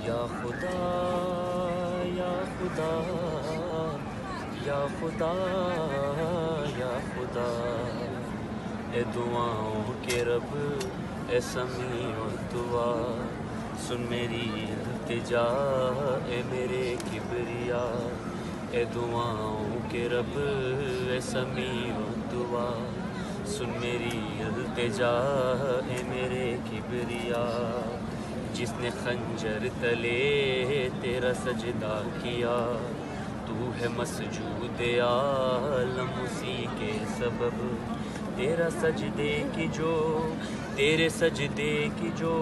یا خدا یا خدا یا خدا یا خدا، اے دعاؤں کے رب، اے سمیع الدعا، سن میری التجا، اے میرے کبریا، اے دعاؤں کے رب، اے سمیع الدعا، سن میری التجا، اے میرے کبریا، جس نے خنجر تلے تیرا سجدہ کیا، تو ہے مسجود عالم اسی کے سبب، تیرا سجدے کی جو، تیرے سجدے کی جو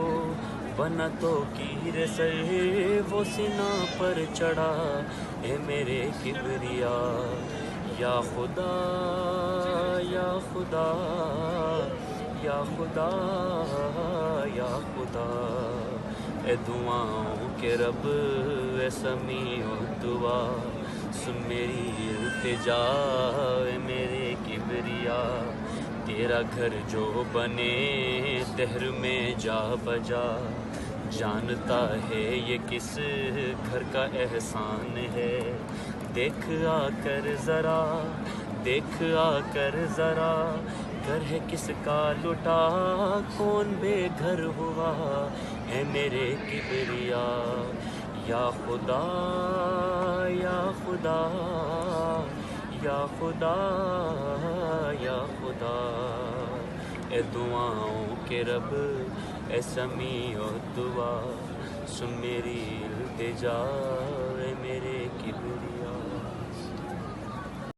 بنا تو کیر سر وہ سینہ پر چڑھا، اے میرے کبریا، یا خدا یا خدا یا خدا یا خدا، اے دعاؤں کے رب، اے سمیع الدعا، سن میری التجا، اے میرے کبریا، تیرا گھر جو بنے دہر میں جا بجا، جانتا ہے یہ کس گھر کا احسان ہے، دیکھ آ کر ذرا، دیکھ آ کر ذرا، گھر ہے کس کا لٹا، کون بے گھر ہوا، اے میرے کبریا، یا خدا یا خدا یا خدا یا خدا، اے دعاؤں کے رب، اے سمیع الدعا، سن میری التجا، اے میرے کبریا۔